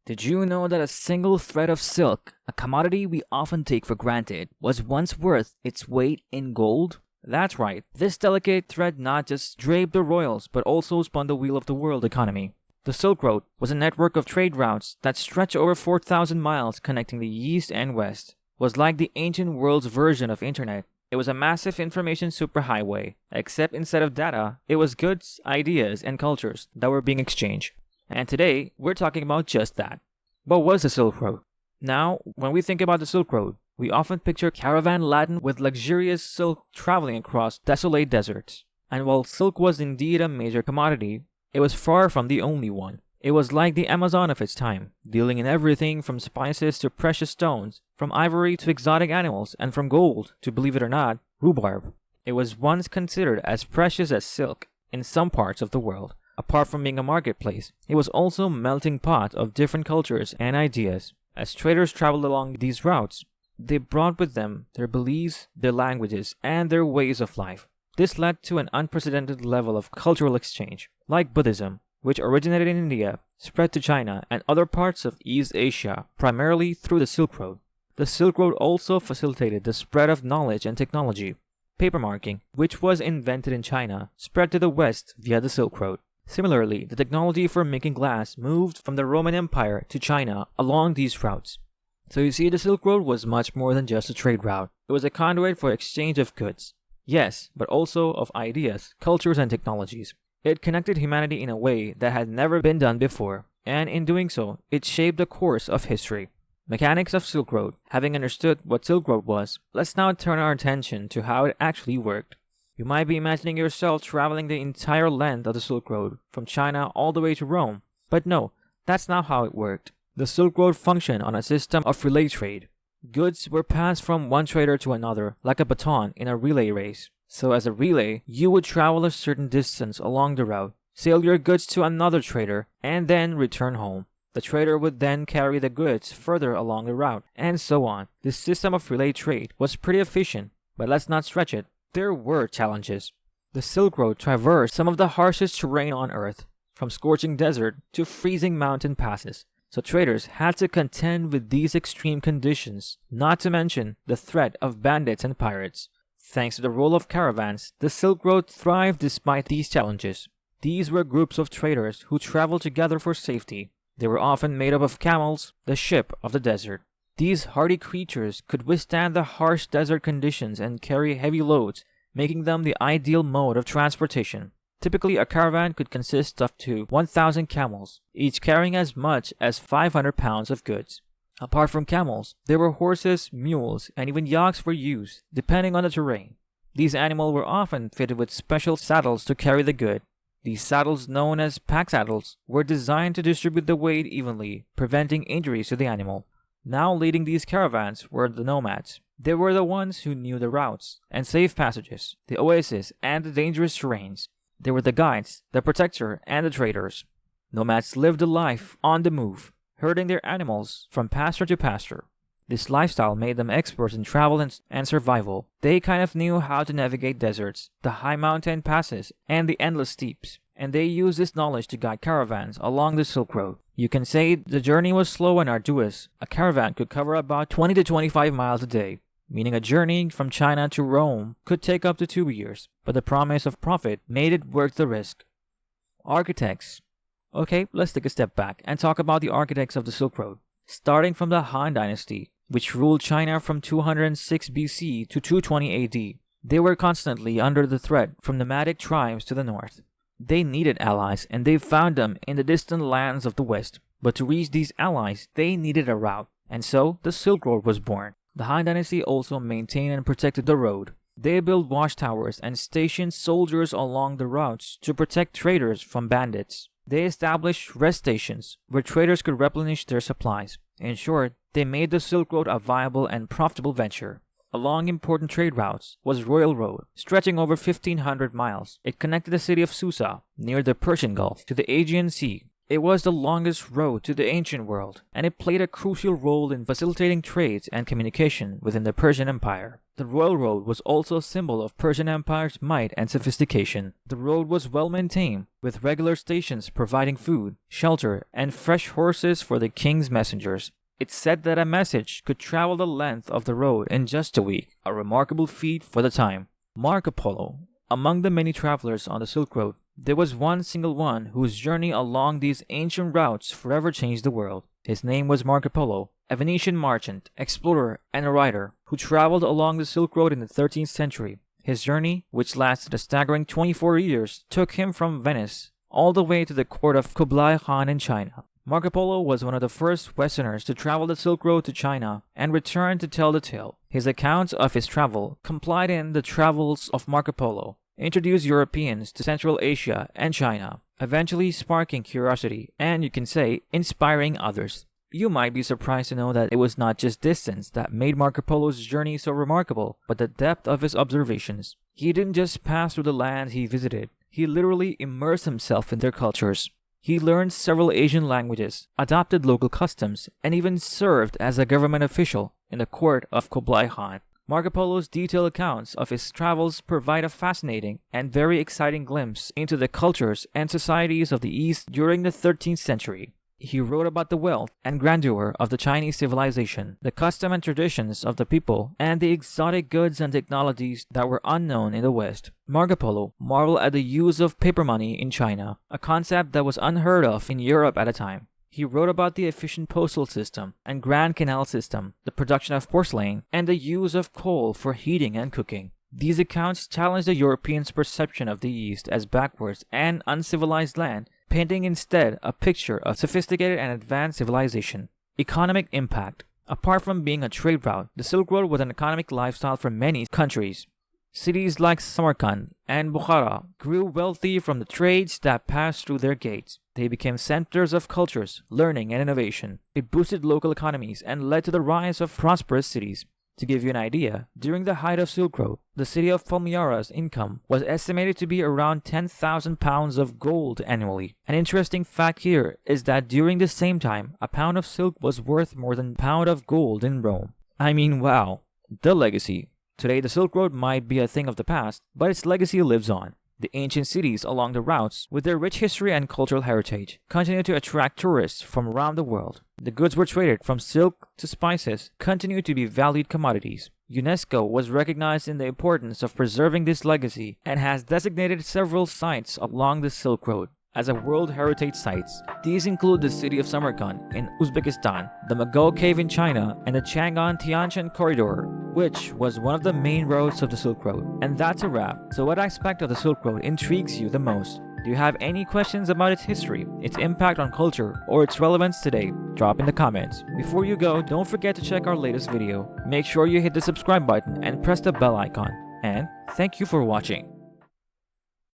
Did you know that a single thread of silk, a commodity we often take for granted, was once worth its weight in gold? That's right, this delicate thread not just draped the royals but also spun the wheel of the world economy. The Silk Road was a network of trade routes that stretched over 4,000 miles connecting the East and West. It was like the ancient world's version of internet. It was a massive information superhighway, except instead of data, it was goods, ideas, and cultures that were being exchanged. And today, we're talking about just that. What was the Silk Road? Now, when we think about the Silk Road, we often picture caravan laden with luxurious silk traveling across desolate deserts. And while silk was indeed a major commodity, it was far from the only one. It was like the Amazon of its time, dealing in everything from spices to precious stones, from ivory to exotic animals, and from gold to, believe it or not, rhubarb. It was once considered as precious as silk in some parts of the world. Apart from being a marketplace, it was also a melting pot of different cultures and ideas. As traders traveled along these routes, they brought with them their beliefs, their languages, and their ways of life. This led to an unprecedented level of cultural exchange, like Buddhism, which originated in India, spread to China and other parts of East Asia, primarily through the Silk Road. The Silk Road also facilitated the spread of knowledge and technology. Papermarking, which was invented in China, spread to the West via the Silk Road. Similarly, the technology for making glass moved from the Roman Empire to China along these routes. So you see, the Silk Road was much more than just a trade route. It was a conduit for exchange of goods. Yes, but also of ideas, cultures, and technologies. It connected humanity in a way that had never been done before, and in doing so, it shaped the course of history. Mechanics of Silk Road. Having understood what Silk Road was, let's now turn our attention to how it actually worked. You might be imagining yourself traveling the entire length of the Silk Road, from China all the way to Rome. But no, that's not how it worked. The Silk Road functioned on a system of relay trade. Goods were passed from one trader to another like a baton in a relay race. So as a relay, you would travel a certain distance along the route, sell your goods to another trader, and then return home. The trader would then carry the goods further along the route, and so on. This system of relay trade was pretty efficient, but let's not stretch it. There were challenges. The Silk Road traversed some of the harshest terrain on Earth, from scorching desert to freezing mountain passes. So traders had to contend with these extreme conditions, not to mention the threat of bandits and pirates. Thanks to the role of caravans, the Silk Road thrived despite these challenges. These were groups of traders who traveled together for safety. They were often made up of camels, the ship of the desert. These hardy creatures could withstand the harsh desert conditions and carry heavy loads, making them the ideal mode of transportation. Typically, a caravan could consist of up to 1,000 camels, each carrying as much as 500 pounds of goods. Apart from camels, there were horses, mules, and even yaks were used, depending on the terrain. These animals were often fitted with special saddles to carry the good. These saddles, known as pack saddles, were designed to distribute the weight evenly, preventing injuries to the animal. Now leading these caravans were the nomads. They were the ones who knew the routes and safe passages, the oases, and the dangerous terrains. They were the guides, the protector, and the traders. Nomads lived a life on the move, herding their animals from pasture to pasture. This lifestyle made them experts in travel and survival. They kind of knew how to navigate deserts, the high mountain passes, and the endless steeps, and they used this knowledge to guide caravans along the Silk Road. You can say the journey was slow and arduous. A caravan could cover about 20 to 25 miles a day, meaning a journey from China to Rome could take up to 2 years, but the promise of profit made it worth the risk. Architects. Okay, let's take a step back and talk about the architects of the Silk Road. Starting from the Han Dynasty, which ruled China from 206 BC to 220 AD, they were constantly under the threat from nomadic tribes to the north. They needed allies, and they found them in the distant lands of the West. But to reach these allies, they needed a route, and so the Silk Road was born. The Han Dynasty also maintained and protected the road. They built watchtowers and stationed soldiers along the routes to protect traders from bandits. They established rest stations where traders could replenish their supplies. In short, they made the Silk Road a viable and profitable venture. Along important trade routes was Royal Road, stretching over 1,500 miles. It connected the city of Susa, near the Persian Gulf, to the Aegean Sea. It was the longest road to the ancient world, and it played a crucial role in facilitating trades and communication within the Persian Empire. The Royal Road was also a symbol of Persian Empire's might and sophistication. The road was well maintained, with regular stations providing food, shelter, and fresh horses for the king's messengers. It's said that a message could travel the length of the road in just a week, a remarkable feat for the time. Marco Polo. Among the many travelers on the Silk Road, there was one single one whose journey along these ancient routes forever changed the world. His name was Marco Polo, a Venetian merchant, explorer, and a writer who traveled along the Silk Road in the 13th century. His journey, which lasted a staggering 24 years, took him from Venice all the way to the court of Kublai Khan in China. Marco Polo was one of the first Westerners to travel the Silk Road to China and return to tell the tale. His accounts of his travel, compiled in The Travels of Marco Polo, introduced Europeans to Central Asia and China, eventually sparking curiosity and, you can say, inspiring others. You might be surprised to know that it was not just distance that made Marco Polo's journey so remarkable, but the depth of his observations. He didn't just pass through the lands he visited, he literally immersed himself in their cultures. He learned several Asian languages, adopted local customs, and even served as a government official in the court of Kublai Khan. Marco Polo's detailed accounts of his travels provide a fascinating and very exciting glimpse into the cultures and societies of the East during the 13th century. He wrote about the wealth and grandeur of the Chinese civilization, the custom and traditions of the people, and the exotic goods and technologies that were unknown in the West. Marco Polo marveled at the use of paper money in China, a concept that was unheard of in Europe at the time. He wrote about the efficient postal system and Grand Canal system, the production of porcelain, and the use of coal for heating and cooking. These accounts challenged the Europeans' perception of the East as backwards and uncivilized land, painting instead a picture of sophisticated and advanced civilization. Economic impact. Apart from being a trade route, the Silk Road was an economic lifestyle for many countries. Cities like Samarkand and Bukhara grew wealthy from the trades that passed through their gates. They became centers of cultures, learning, and innovation. It boosted local economies and led to the rise of prosperous cities. To give you an idea, during the height of Silk Road, the city of Palmyra's income was estimated to be around 10,000 pounds of gold annually. An interesting fact here is that during the same time, a pound of silk was worth more than a pound of gold in Rome. I mean, wow. The legacy. Today, the Silk Road might be a thing of the past, but its legacy lives on. The ancient cities along the routes, with their rich history and cultural heritage, continue to attract tourists from around the world. The goods were traded from silk to spices, continue to be valued commodities. UNESCO was recognized in the importance of preserving this legacy and has designated several sites along the Silk Road as a World Heritage Sites. These include the city of Samarkand in Uzbekistan, the Mogao Cave in China, and the Chang'an-Tianshan Corridor, which was one of the main roads of the Silk Road. And that's a wrap. So what aspect of the Silk Road intrigues you the most? Do you have any questions about its history, its impact on culture, or its relevance today? Drop in the comments. Before you go, don't forget to check our latest video. Make sure you hit the subscribe button and press the bell icon. And thank you for watching.